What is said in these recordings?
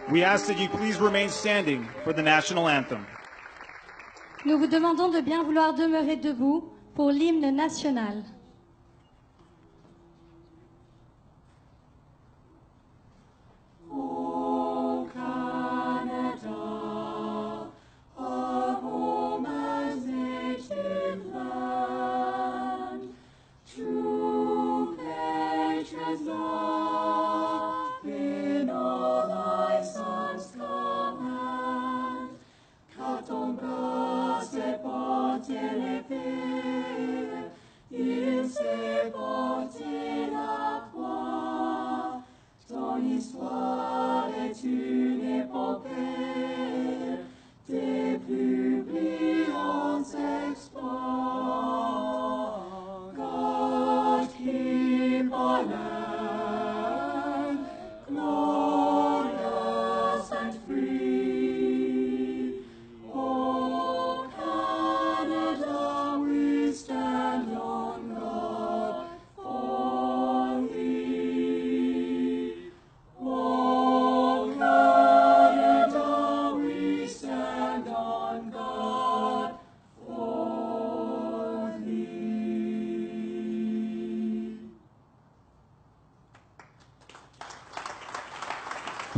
We ask that you please remain standing for the national anthem. Nous vous demandons de bien vouloir demeurer debout pour l'hymne national.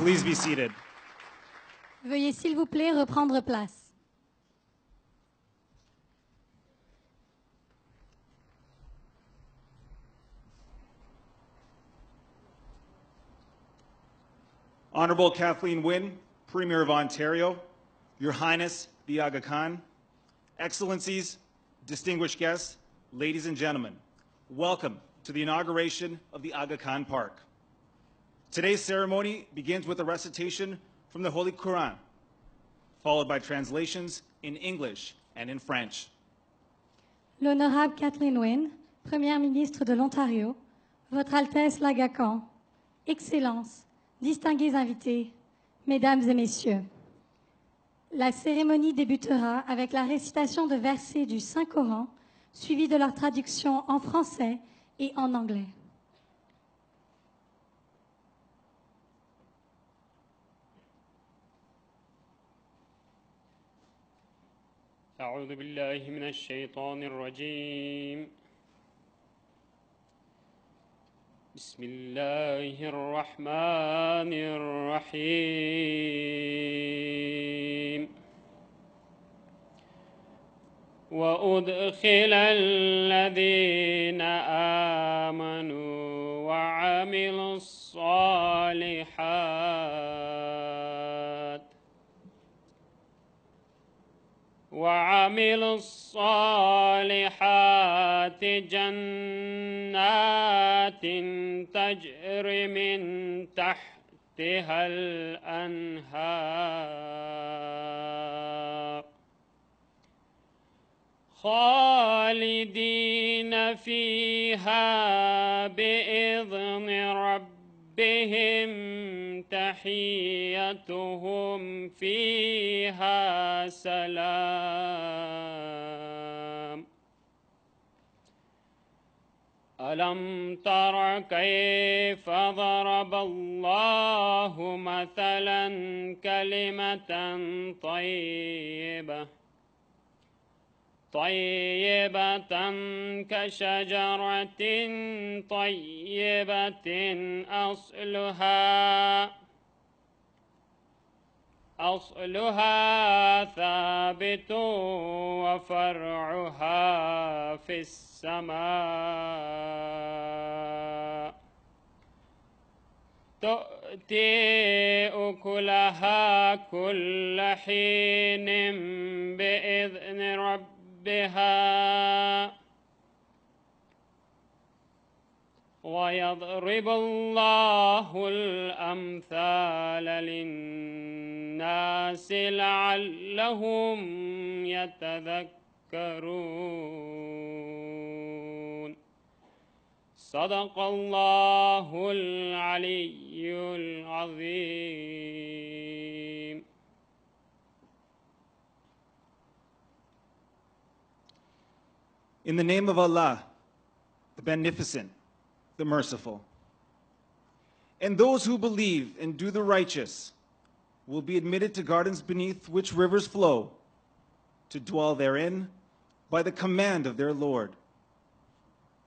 Please be seated. Veuillez s'il vous plaît reprendre place. Honorable Kathleen Wynne, Premier of Ontario, Your Highness the Aga Khan, Excellencies, distinguished guests, ladies and gentlemen, welcome to the inauguration of the Aga Khan Park. Today's ceremony begins with a recitation from the Holy Quran, followed by translations in English and in French. L'honorable Kathleen Wynne, Première ministre de l'Ontario, Votre Altesse l'Aga Khan, Excellences, distingués invités, Mesdames et Messieurs. La cérémonie débutera avec la récitation de versets du Saint-Coran, suivie de leur traduction en français et en anglais. أعوذ بالله من الشيطان الرجيم بسم الله الرحمن الرحيم وأدخل الذين آمنوا وعملوا الصالحات جنات تجري من تحتها الأنهار خالدين فيها بإذن ربهم تحيتهم فيها سلام ألم تر كيف ضرب الله مثلا كلمة طيبة كشجرة طيبة أصلها ثابت وفرعها في السماء تؤتي أكلها كل حين بإذن ربها ويضرب الله الأمثال للناس لعلهم يتذكرون صدق الله العلي العظيم. In the name of Allah, the Beneficent, the Merciful. And those who believe and do the righteous, will be admitted to gardens beneath which rivers flow, to dwell therein by the command of their Lord.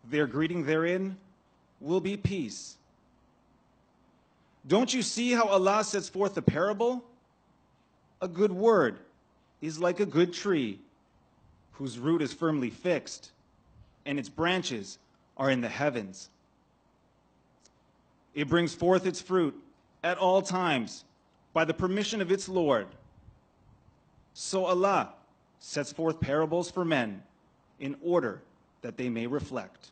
Their greeting therein will be peace. Don't you see how Allah sets forth the parable? A good word is like a good tree, whose root is firmly fixed, and its branches are in the heavens. It brings forth its fruit at all times by the permission of its Lord. So Allah sets forth parables for men in order that they may reflect.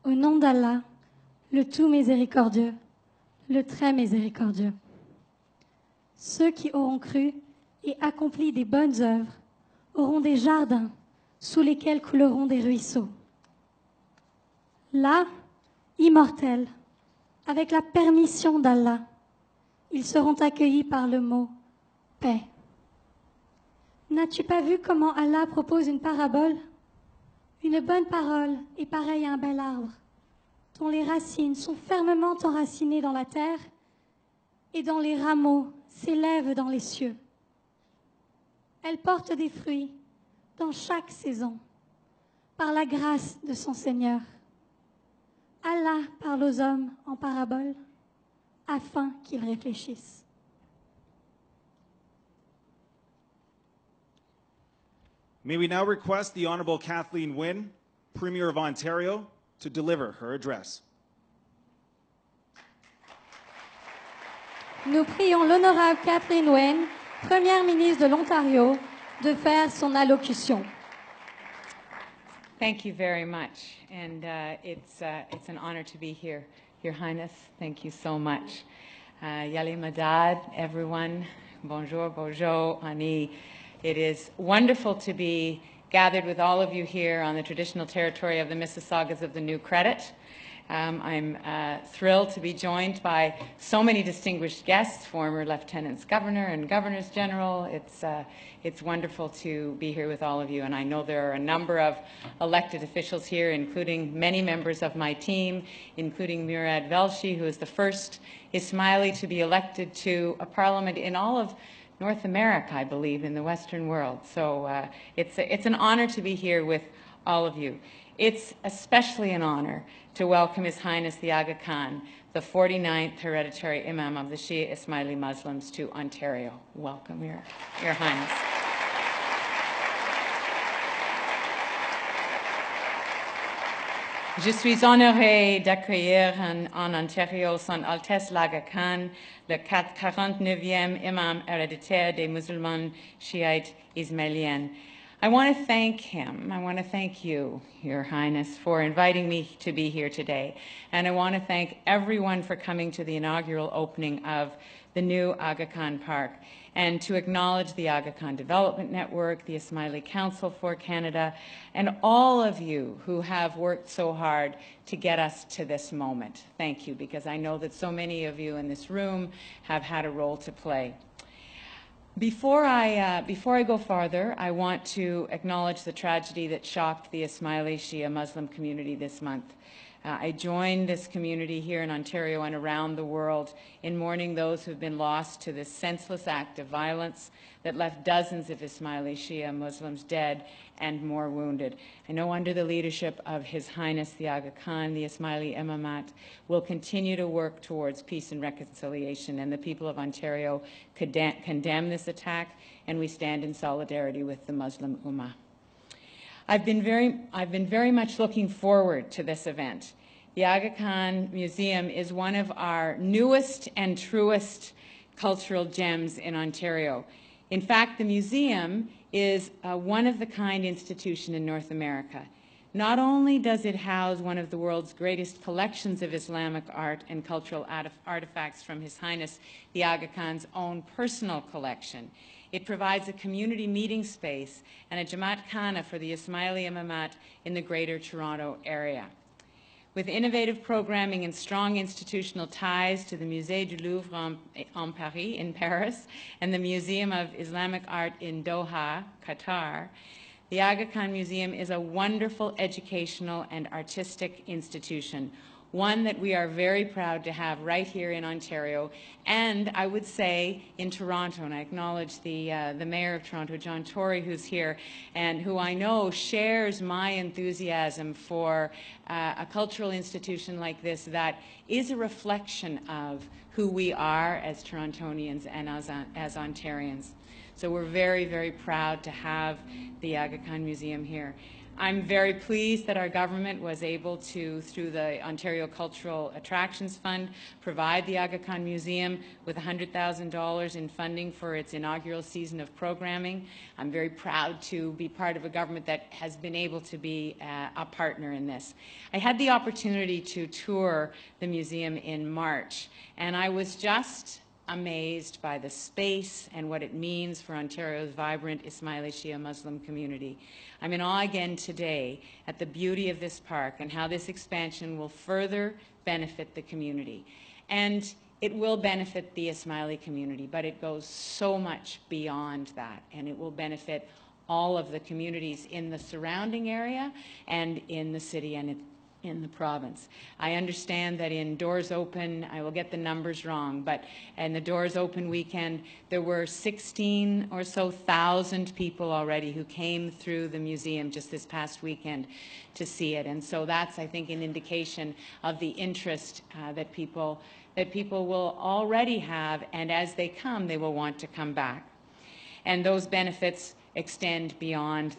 Au nom d'Allah, le tout miséricordieux, le très miséricordieux. Ceux qui auront cru et accompli des bonnes œuvres auront des jardins sous lesquels couleront des ruisseaux. Là, immortels, avec la permission d'Allah, ils seront accueillis par le mot « paix ». N'as-tu pas vu comment Allah propose une parabole? Une bonne parole est pareille à un bel arbre, dont les racines sont fermement enracinées dans la terre et dont les rameaux s'élèvent dans les cieux. Elle porte des fruits dans chaque saison, par la grâce de son Seigneur. Allah parle aux hommes en parabole, afin qu'ils réfléchissent. May we now request the Honorable Kathleen Wynne, Premier of Ontario, to deliver her address. Nous prions l'honorable Kathleen Wynne, Première ministre de l'Ontario, de faire son allocution. Thank you very much, and it's an honor to be here, Your Highness. Thank you so much. Yali Madad, everyone. Bonjour, bonjour, Ani. It is wonderful to be gathered with all of you here on the traditional territory of the Mississaugas of the New Credit. I'm thrilled to be joined by so many distinguished guests, former Lieutenants Governor and Governors General. It's wonderful to be here with all of you, and I know there are a number of elected officials here, including many members of my team, including Murad Velshi, who is the first Ismaili to be elected to a parliament in all of North America, I believe, in the Western world. So it's an honor to be here with all of you. It's especially an honor to welcome His Highness the Aga Khan, the 49th hereditary Imam of the Shia Ismaili Muslims, to Ontario. Welcome, Your Highness. Je suis honorée d'accueillir en Ontario Son Altesse l'Aga Khan, le 49e imam héréditaire des musulmans chiites ismailiens. I want to thank him. I want to thank you, Your Highness, for inviting me to be here today. And I want to thank everyone for coming to the inaugural opening of the new Aga Khan Park, and to acknowledge the Aga Khan Development Network, the Ismaili Council for Canada, and all of you who have worked so hard to get us to this moment. Thank you, because I know that so many of you in this room have had a role to play. Before I go farther, I want to acknowledge the tragedy that shocked the Ismaili Shia Muslim community this month. I joined this community here in Ontario and around the world in mourning those who have been lost to this senseless act of violence that left dozens of Ismaili Shia Muslims dead and more wounded. I know under the leadership of His Highness the Aga Khan, the Ismaili Imamat will continue to work towards peace and reconciliation, and the people of Ontario condemn this attack, and we stand in solidarity with the Muslim Ummah. I've been very much looking forward to this event. The Aga Khan Museum is one of our newest and truest cultural gems in Ontario. In fact, the museum is a one-of-the-kind institution in North America. Not only does it house one of the world's greatest collections of Islamic art and cultural artifacts from His Highness the Aga Khan's own personal collection, it provides a community meeting space and a Jamaat Khana for the Ismaili Imamat in the Greater Toronto area. With innovative programming and strong institutional ties to the Musée du Louvre in Paris and the Museum of Islamic Art in Doha, Qatar, the Aga Khan Museum is a wonderful educational and artistic institution, one that we are very proud to have right here in Ontario, and I would say in Toronto. And I acknowledge the Mayor of Toronto, John Tory, who's here, and who I know shares my enthusiasm for a cultural institution like this that is a reflection of who we are as Torontonians and as Ontarians. So we're very, very proud to have the Aga Khan Museum here. I'm very pleased that our government was able to, through the Ontario Cultural Attractions Fund, provide the Aga Khan Museum with $100,000 in funding for its inaugural season of programming. I'm very proud to be part of a government that has been able to be a partner in this. I had the opportunity to tour the museum in March, and I was just amazed by the space and what it means for Ontario's vibrant Ismaili Shia Muslim community. I'm in awe again today at the beauty of this park and how this expansion will further benefit the community. And it will benefit the Ismaili community, but it goes so much beyond that, and it will benefit all of the communities in the surrounding area and in the city and in the province. I understand that in Doors Open, I will get the numbers wrong, but in the Doors Open weekend, there were 16 or so thousand people already who came through the museum just this past weekend to see it. And so that's, I think, an indication of the interest that people will already have, and as they come, they will want to come back. And those benefits extend beyond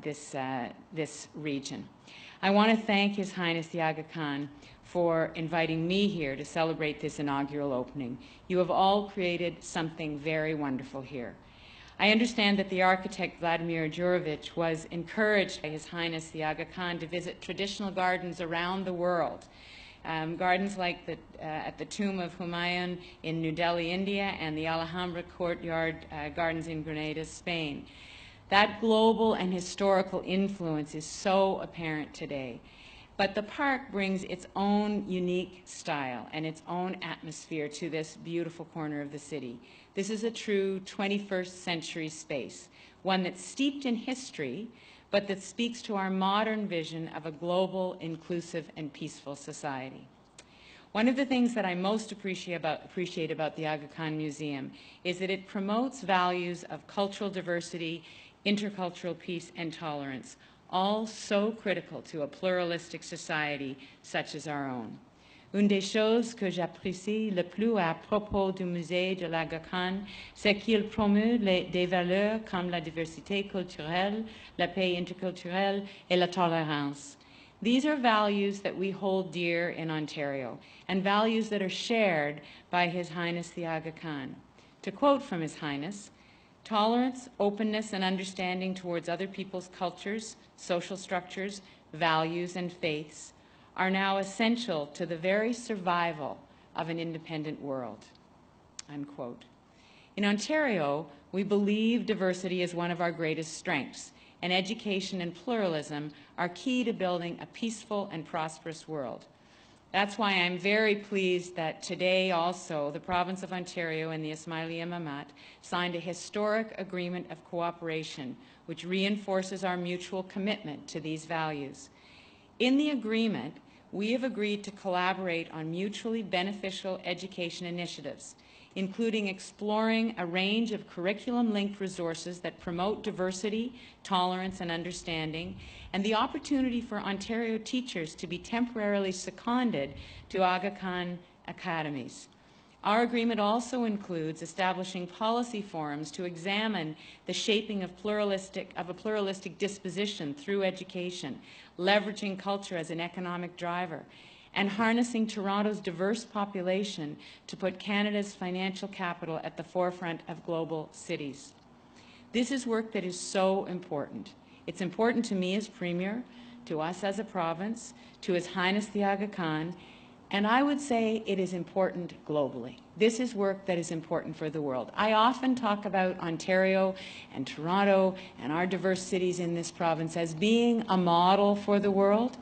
this region. I want to thank His Highness the Aga Khan for inviting me here to celebrate this inaugural opening. You have all created something very wonderful here. I understand that the architect Vladimir Jurovich was encouraged by His Highness the Aga Khan to visit traditional gardens around the world. Gardens like at the tomb of Humayun in New Delhi, India, and the Alhambra Courtyard Gardens in Granada, Spain. That global and historical influence is so apparent today. But the park brings its own unique style and its own atmosphere to this beautiful corner of the city. This is a true 21st century space, one that's steeped in history, but that speaks to our modern vision of a global, inclusive, and peaceful society. One of the things that I most appreciate about the Aga Khan Museum is that it promotes values of cultural diversity, intercultural peace, and tolerance, all so critical to a pluralistic society such as our own. Une des choses que j'apprécie le plus à propos du musée de l'Aga Khan, c'est qu'il promeut des valeurs comme la diversité culturelle, la paix interculturelle, et la tolérance. These are values that we hold dear in Ontario, and values that are shared by His Highness the Aga Khan. To quote from His Highness, "Tolerance, openness, and understanding towards other people's cultures, social structures, values, and faiths are now essential to the very survival of an independent world." Unquote. In Ontario, we believe diversity is one of our greatest strengths, and education and pluralism are key to building a peaceful and prosperous world. That's why I'm very pleased that today also the province of Ontario and the Ismaili Imamat signed a historic agreement of cooperation which reinforces our mutual commitment to these values. In the agreement, we have agreed to collaborate on mutually beneficial education initiatives, including exploring a range of curriculum-linked resources that promote diversity, tolerance, and understanding, and the opportunity for Ontario teachers to be temporarily seconded to Aga Khan academies. Our agreement also includes establishing policy forums to examine the shaping of a pluralistic disposition through education, leveraging culture as an economic driver, and harnessing Toronto's diverse population to put Canada's financial capital at the forefront of global cities. This is work that is so important. It's important to me as Premier, to us as a province, to His Highness the Aga Khan, and I would say it is important globally. This is work that is important for the world. I often talk about Ontario and Toronto and our diverse cities in this province as being a model for the world.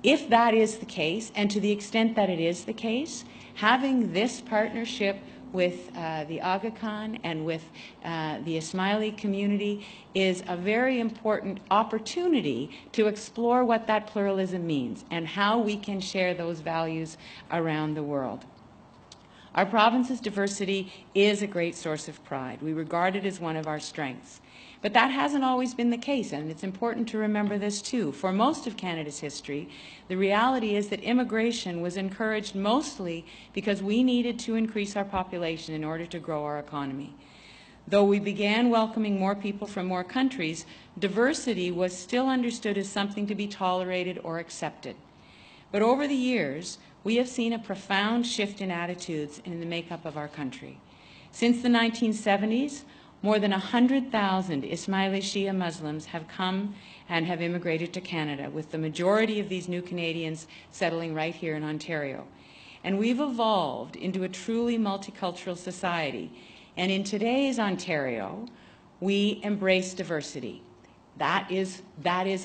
If that is the case, and to the extent that it is the case, having this partnership with the Aga Khan and with the Ismaili community is a very important opportunity to explore what that pluralism means and how we can share those values around the world. Our province's diversity is a great source of pride. We regard it as one of our strengths. But that hasn't always been the case, and it's important to remember this too. For most of Canada's history, the reality is that immigration was encouraged mostly because we needed to increase our population in order to grow our economy. Though we began welcoming more people from more countries, diversity was still understood as something to be tolerated or accepted. But over the years, we have seen a profound shift in attitudes in the makeup of our country. Since the 1970s, more than 100,000 Ismaili Shia Muslims have come and have immigrated to Canada, with the majority of these new Canadians settling right here in Ontario. And we've evolved into a truly multicultural society. And in today's Ontario, we embrace diversity. That is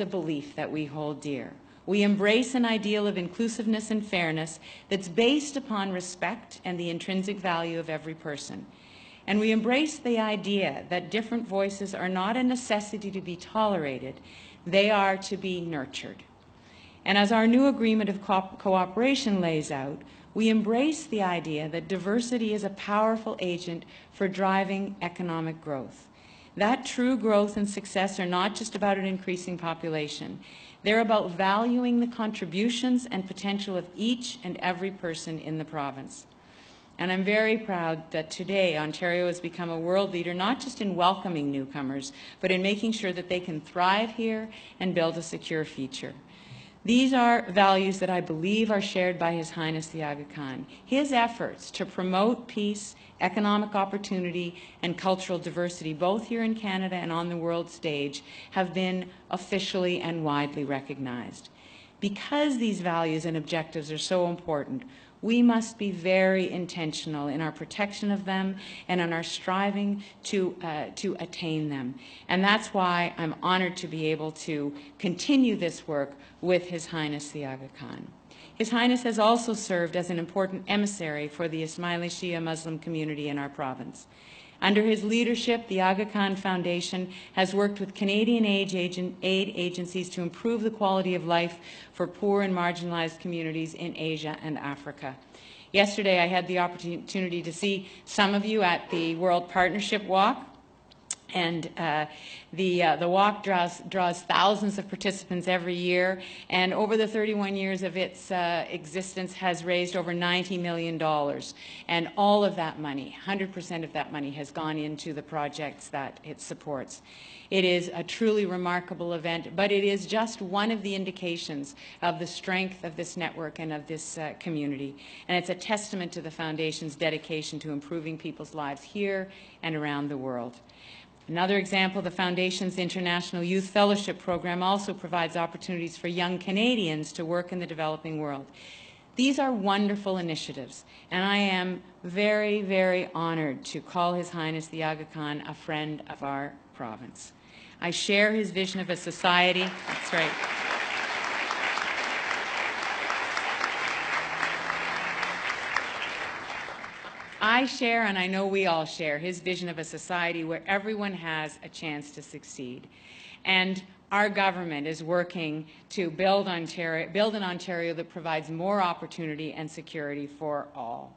a belief that we hold dear. We embrace an ideal of inclusiveness and fairness that's based upon respect and the intrinsic value of every person. And we embrace the idea that different voices are not a necessity to be tolerated, they are to be nurtured. And as our new agreement of cooperation lays out, we embrace the idea that diversity is a powerful agent for driving economic growth. That true growth and success are not just about an increasing population. They're about valuing the contributions and potential of each and every person in the province. And I'm very proud that today Ontario has become a world leader, not just in welcoming newcomers, but in making sure that they can thrive here and build a secure future. These are values that I believe are shared by His Highness the Aga Khan. His efforts to promote peace, economic opportunity, and cultural diversity, both here in Canada and on the world stage, have been officially and widely recognized. Because these values and objectives are so important, we must be very intentional in our protection of them and in our striving to attain them. And that's why I'm honored to be able to continue this work with His Highness the Aga Khan. His Highness has also served as an important emissary for the Ismaili Shia Muslim community in our province. Under his leadership, the Aga Khan Foundation has worked with Canadian aid agencies to improve the quality of life for poor and marginalized communities in Asia and Africa. Yesterday, I had the opportunity to see some of you at the World Partnership Walk. And the walk draws thousands of participants every year, and over the 31 years of its existence has raised over $90 million. And all of that money, 100% of that money, has gone into the projects that it supports. It is a truly remarkable event, but it is just one of the indications of the strength of this network and of this community. And it's a testament to the Foundation's dedication to improving people's lives here and around the world. Another example, the Foundation's International Youth Fellowship Program also provides opportunities for young Canadians to work in the developing world. These are wonderful initiatives, and I am very, very honored to call His Highness the Aga Khan a friend of our province. I share his vision of a society. That's right. I share, and I know we all share, his vision of a society where everyone has a chance to succeed. And our government is working to build an Ontario that provides more opportunity and security for all.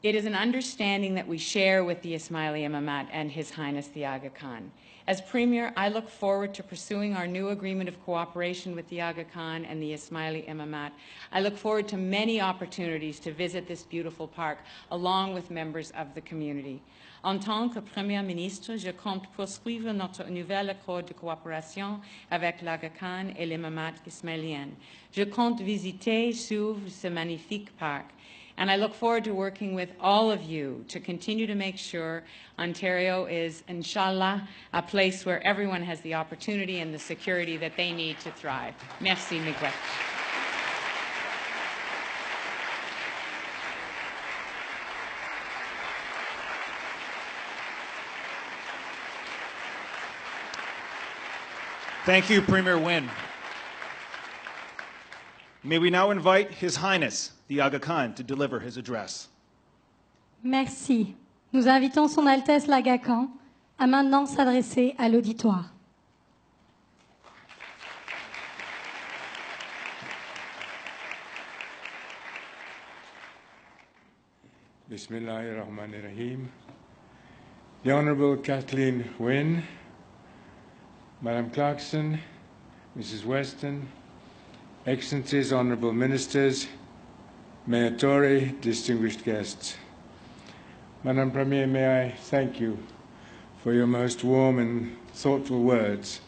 It is an understanding that we share with the Ismaili Imamat and His Highness the Aga Khan. As Premier, I look forward to pursuing our new agreement of cooperation with the Aga Khan and the Ismaili Imamat. I look forward to many opportunities to visit this beautiful park, along with members of the community. En tant que Premier ministre, je compte poursuivre notre nouvel accord de coopération avec l'Aga Khan et l'Imamat ismailien. Je compte visiter sur ce magnifique parc. And I look forward to working with all of you to continue to make sure Ontario is, inshallah, a place where everyone has the opportunity and the security that they need to thrive. Merci, Miguel. Thank you, Premier Nguyen. May we now invite His Highness the Aga Khan to deliver his address. Merci. Nous invitons Son Altesse l'Agacan à maintenant s'adresser à l'auditoire. Bismillahirrahmanirrahim. The Honorable Kathleen Wynne, Madam Clarkson, Mrs. Weston, Excellencies, Honorable Ministers, Mayor Tory, distinguished guests. Madam Premier, may I thank you for your most warm and thoughtful words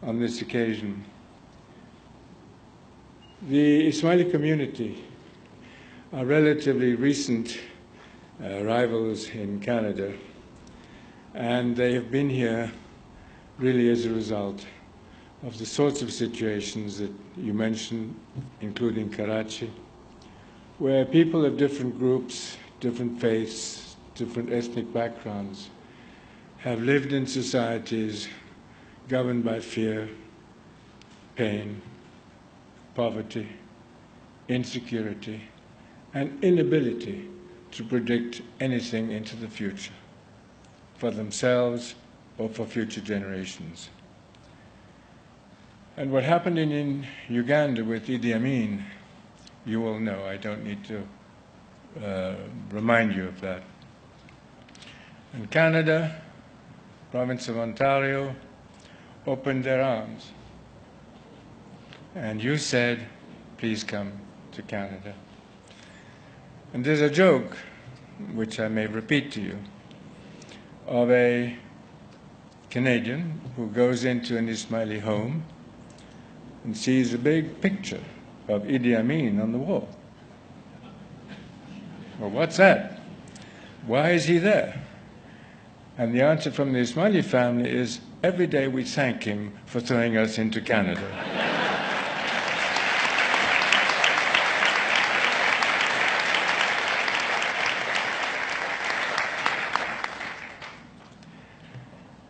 on this occasion. The Ismaili community are relatively recent arrivals in Canada, and they have been here really as a result of the sorts of situations that you mentioned, including Karachi, where people of different groups, different faiths, different ethnic backgrounds have lived in societies governed by fear, pain, poverty, insecurity, and inability to predict anything into the future for themselves or for future generations. And what happened in Uganda with Idi Amin, you all know. I don't need to remind you of that. And Canada, province of Ontario, opened their arms. And you said, please come to Canada. And there's a joke, which I may repeat to you, of a Canadian who goes into an Ismaili home and sees a big picture of Idi Amin on the wall. Well, what's that? Why is he there? And the answer from the Ismaili family is, every day we thank him for throwing us into Canada.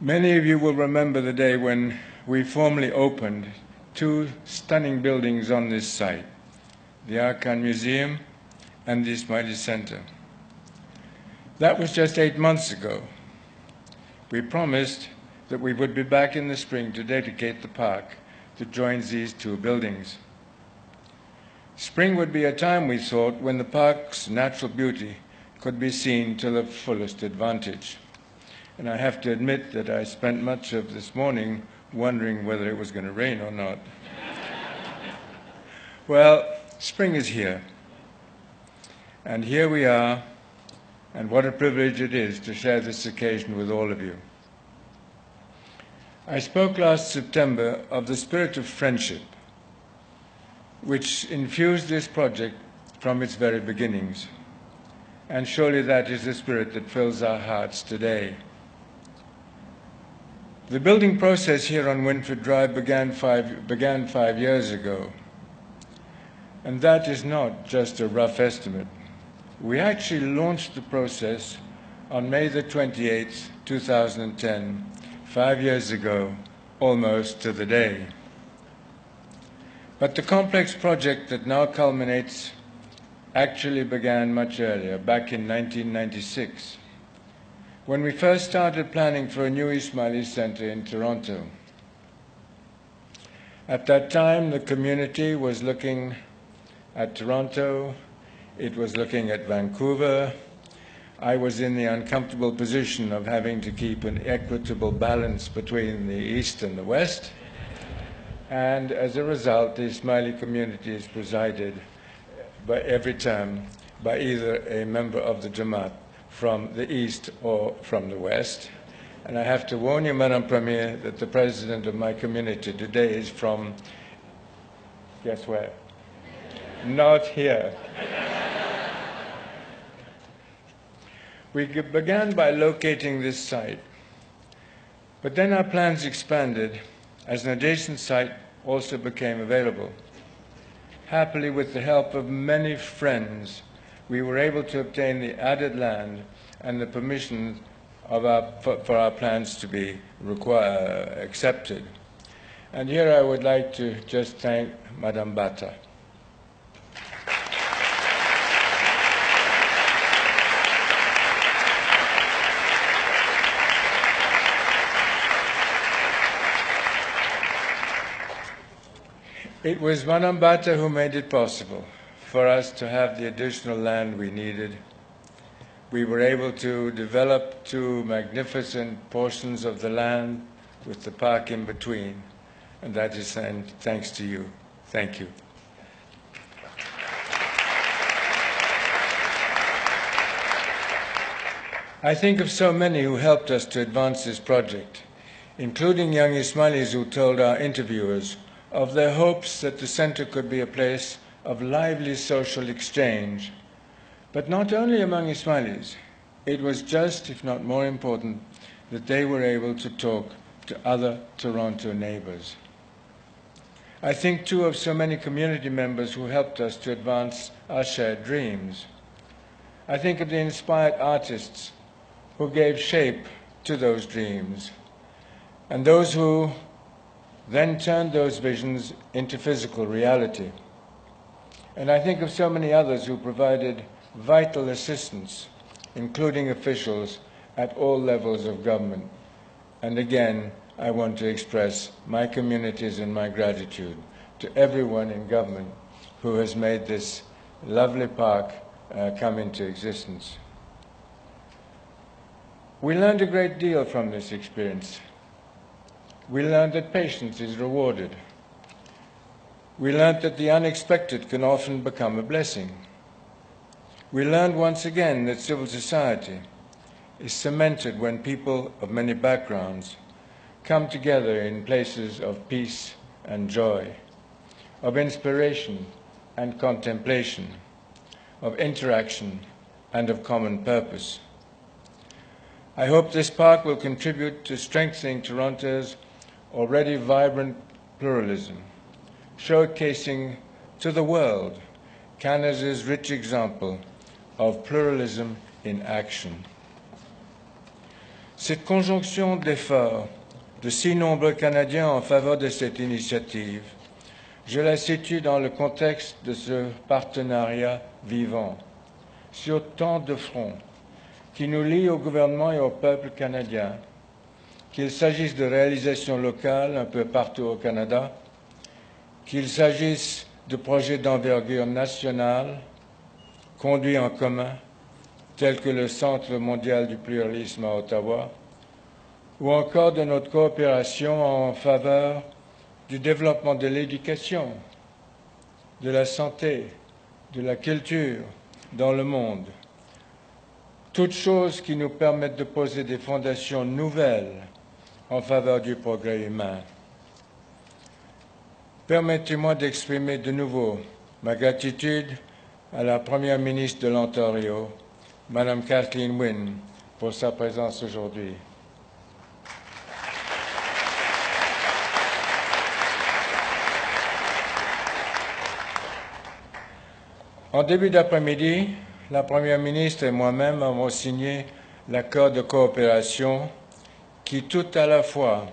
Many of you will remember the day when we formally opened two stunning buildings on this site, the Arkan Museum and the Ismaili Center. That was just 8 months ago. We promised that we would be back in the spring to dedicate the park that joins these two buildings. Spring would be a time, we thought, when the park's natural beauty could be seen to the fullest advantage. And I have to admit that I spent much of this morning wondering whether it was going to rain or not. Well, spring is here. And here we are, and what a privilege it is to share this occasion with all of you. I spoke last September of the spirit of friendship, which infused this project from its very beginnings. And surely that is the spirit that fills our hearts today. The building process here on Winford Drive began five years ago. And that is not just a rough estimate. We actually launched the process on May the 28th, 2010, 5 years ago, almost to the day. But the complex project that now culminates actually began much earlier, back in 1996. When we first started planning for a new Ismaili Center in Toronto. At that time, the community was looking at Toronto, it was looking at Vancouver. I was in the uncomfortable position of having to keep an equitable balance between the East and the West. And as a result, the Ismaili community is presided by every term by either a member of the Jamaat from the East or from the West. And I have to warn you, Madam Premier, that the president of my community today is from, guess where? Not here. We began by locating this site, but then our plans expanded as an adjacent site also became available. Happily, with the help of many friends, we were able to obtain the added land and the permission for our plans to be accepted. And here I would like to just thank Madame Bata. It was Madame Bata who made it possible for us to have the additional land we needed. We were able to develop two magnificent portions of the land with the park in between, and that is thanks to you. Thank you. I think of so many who helped us to advance this project, including young Ismailies who told our interviewers of their hopes that the center could be a place of lively social exchange. But not only among Ismailies, it was just, if not more important, that they were able to talk to other Toronto neighbors. I think, too, of so many community members who helped us to advance our shared dreams. I think of the inspired artists who gave shape to those dreams, and those who then turned those visions into physical reality. And I think of so many others who provided vital assistance, including officials at all levels of government. And again, I want to express my communities and my gratitude to everyone in government who has made this lovely park come into existence. We learned a great deal from this experience. We learned that patience is rewarded. We learned that the unexpected can often become a blessing. We learned once again that civil society is cemented when people of many backgrounds come together in places of peace and joy, of inspiration and contemplation, of interaction and of common purpose. I hope this park will contribute to strengthening Toronto's already vibrant pluralism, showcasing to the world Canada's rich example of pluralism in action. Cette conjonction d'efforts de si nombreux Canadiens en faveur de cette initiative, je la situe dans le contexte de ce partenariat vivant sur tant de fronts qui nous lie au gouvernement et au peuple canadien, qu'il s'agisse de réalisations locales un peu partout au Canada, qu'il s'agisse de projets d'envergure nationale conduits en commun, tels que le Centre mondial du pluralisme à Ottawa, ou encore de notre coopération en faveur du développement de l'éducation, de la santé, de la culture dans le monde. Toutes choses qui nous permettent de poser des fondations nouvelles en faveur du progrès humain. Permettez-moi d'exprimer de nouveau ma gratitude à la Première ministre de l'Ontario, Madame Kathleen Wynne, pour sa présence aujourd'hui. En début d'après-midi, la Première ministre et moi-même avons signé l'accord de coopération qui tout à la fois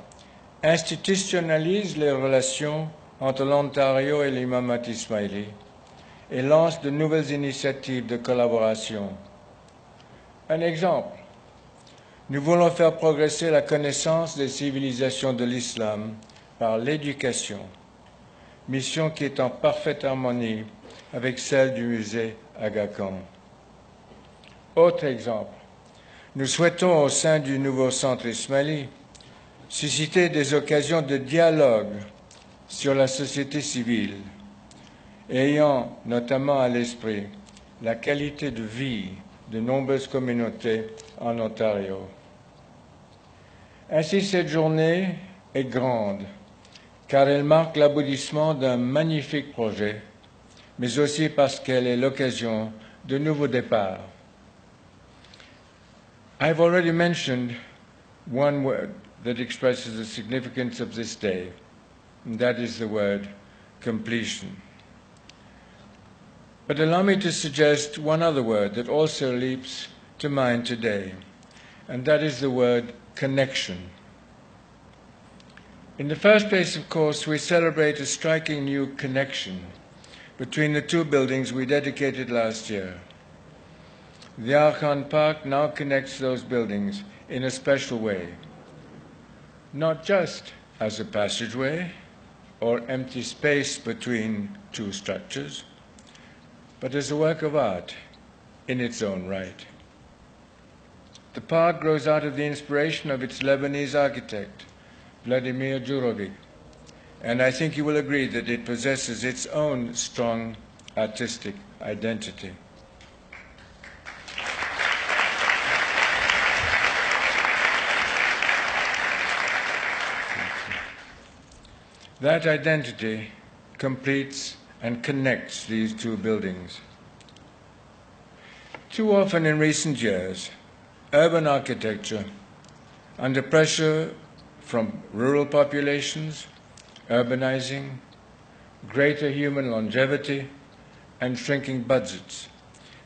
institutionnalise les relations entre l'Ontario et l'imam Ismaili et lance de nouvelles initiatives de collaboration. Un exemple, nous voulons faire progresser la connaissance des civilisations de l'islam par l'éducation, mission qui est en parfaite harmonie avec celle du musée Aga Khan. Autre exemple, nous souhaitons au sein du nouveau centre Ismaili susciter des occasions de dialogue sur la société civile, ayant notamment à l'esprit la qualité de vie de nombreuses communautés en Ontario. Ainsi, cette journée est grande, car elle marque l'aboutissement d'un magnifique projet, mais aussi parce qu'elle est l'occasion de nouveaux départs. I've already mentioned one word that expresses the significance of this day, and that is the word completion. But allow me to suggest one other word that also leaps to mind today, and that is the word connection. In the first place, of course, we celebrate a striking new connection between the two buildings we dedicated last year. The Archon Park now connects those buildings in a special way, not just as a passageway, or empty space between two structures, but as a work of art in its own right. The park grows out of the inspiration of its Lebanese architect, Vladimir Jurovic, and I think you will agree that it possesses its own strong artistic identity. That identity completes and connects these two buildings. Too often in recent years, urban architecture, under pressure from rural populations, urbanizing, greater human longevity, and shrinking budgets,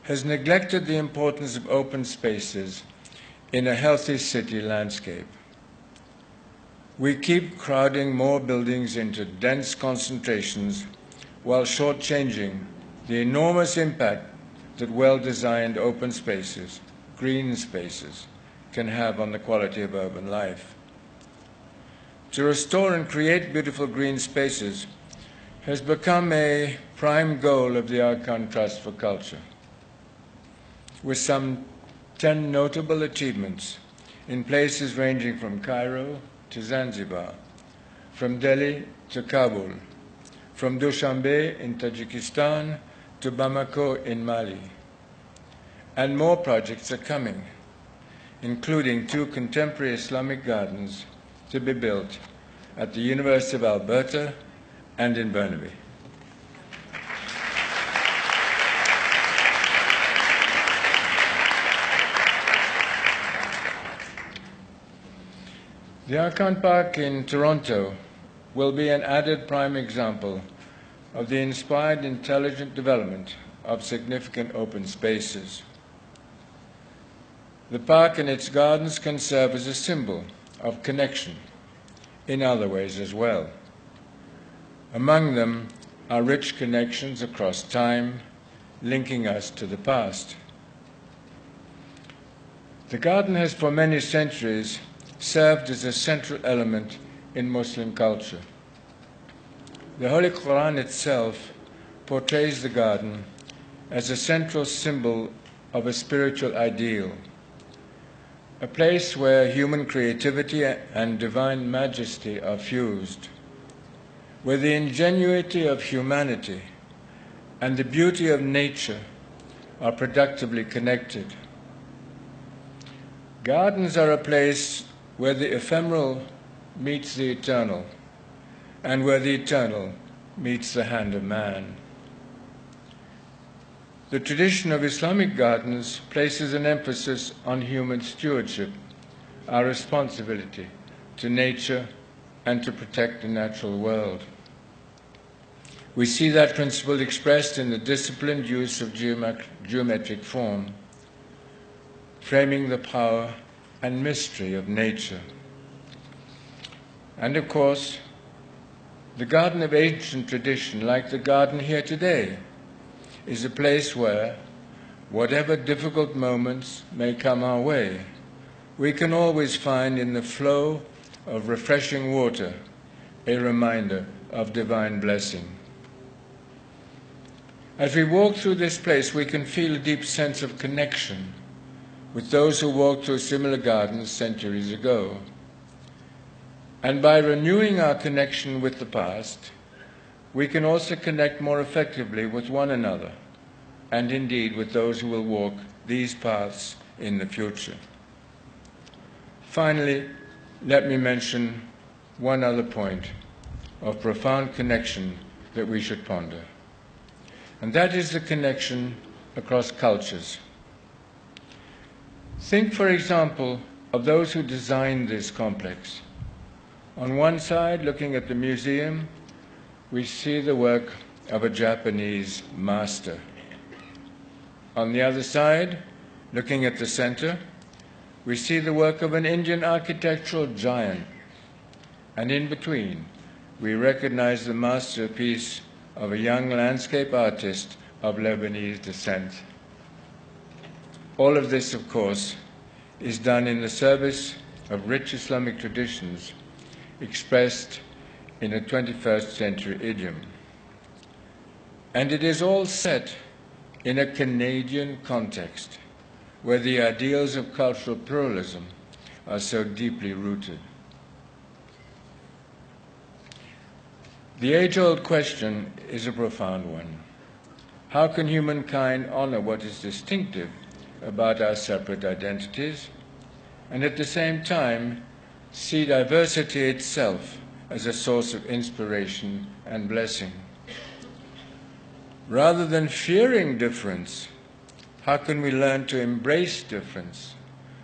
has neglected the importance of open spaces in a healthy city landscape. We keep crowding more buildings into dense concentrations while shortchanging the enormous impact that well-designed open spaces, green spaces, can have on the quality of urban life. To restore and create beautiful green spaces has become a prime goal of the Arkan Trust for Culture, with some 10 notable achievements in places ranging from Cairo to Zanzibar, from Delhi to Kabul, from Dushanbe in Tajikistan to Bamako in Mali. And more projects are coming, including 2 contemporary Islamic gardens to be built at the University of Alberta and in Burnaby. The Arkan Park in Toronto will be an added prime example of the inspired, intelligent development of significant open spaces. The park and its gardens can serve as a symbol of connection in other ways as well. Among them are rich connections across time, linking us to the past. The garden has for many centuries served as a central element in Muslim culture. The Holy Quran itself portrays the garden as a central symbol of a spiritual ideal, a place where human creativity and divine majesty are fused, where the ingenuity of humanity and the beauty of nature are productively connected. Gardens are a place where the ephemeral meets the eternal, and where the eternal meets the hand of man. The tradition of Islamic gardens places an emphasis on human stewardship, our responsibility to nature and to protect the natural world. We see that principle expressed in the disciplined use of geometric form, framing the power and mystery of nature. And of course, the garden of ancient tradition, like the garden here today, is a place where, whatever difficult moments may come our way, we can always find in the flow of refreshing water a reminder of divine blessing. As we walk through this place, we can feel a deep sense of connection with those who walked through similar gardens centuries ago. And by renewing our connection with the past, we can also connect more effectively with one another, and indeed with those who will walk these paths in the future. Finally, let me mention one other point of profound connection that we should ponder, and that is the connection across cultures. Think, for example, of those who designed this complex. On one side, looking at the museum, we see the work of a Japanese master. On the other side, looking at the center, we see the work of an Indian architectural giant. And in between, we recognize the masterpiece of a young landscape artist of Lebanese descent. All of this, of course, is done in the service of rich Islamic traditions expressed in a 21st century idiom. And it is all set in a Canadian context, where the ideals of cultural pluralism are so deeply rooted. The age-old question is a profound one. How can humankind honor what is distinctive about our separate identities, and at the same time see diversity itself as a source of inspiration and blessing? Rather than fearing difference, how can we learn to embrace difference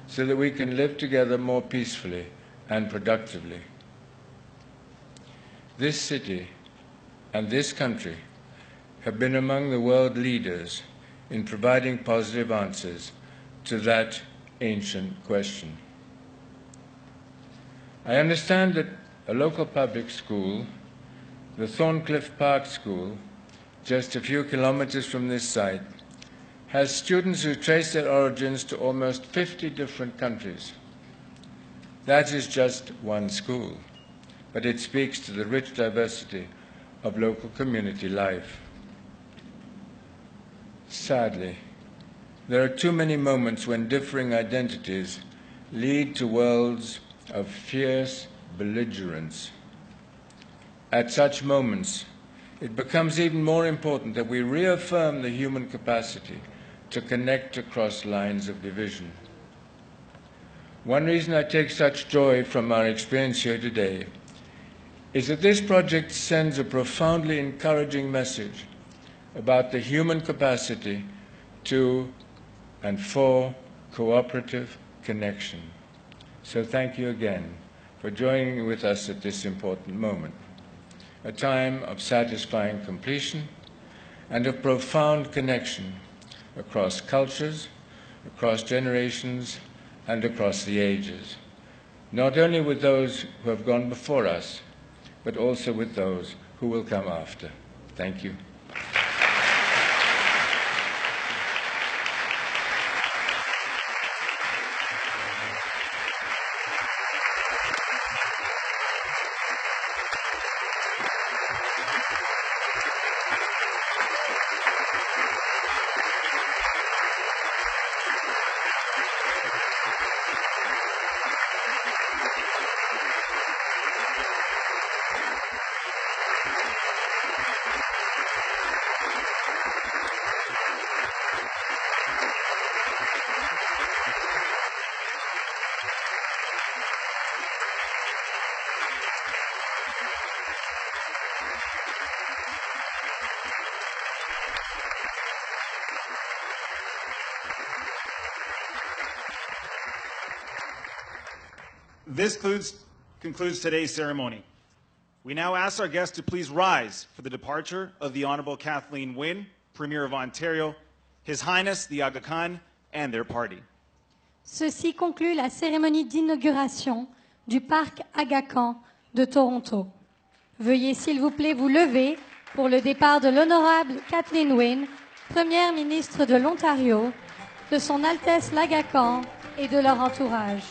so that we can live together more peacefully and productively? This city and this country have been among the world leaders in providing positive answers to that ancient question. I understand that a local public school, the Thorncliffe Park School, just a few kilometers from this site, has students who trace their origins to almost 50 different countries. That is just one school, but it speaks to the rich diversity of local community life. Sadly, there are too many moments when differing identities lead to worlds of fierce belligerence. At such moments, it becomes even more important that we reaffirm the human capacity to connect across lines of division. One reason I take such joy from our experience here today is that this project sends a profoundly encouraging message about the human capacity to and for cooperative connection. So thank you again for joining with us at this important moment, a time of satisfying completion and of profound connection across cultures, across generations, and across the ages, not only with those who have gone before us, but also with those who will come after. Thank you. This concludes today's ceremony. We now ask our guests to please rise for the departure of the Honorable Kathleen Wynne, Premier of Ontario, His Highness the Aga Khan, and their party. Ceci conclut la cérémonie d'inauguration du parc Aga Khan de Toronto. Veuillez s'il vous plaît vous lever pour le départ de l'honorable Kathleen Wynne, Première ministre de l'Ontario, de son Altesse l'Aga Khan et de leur entourage.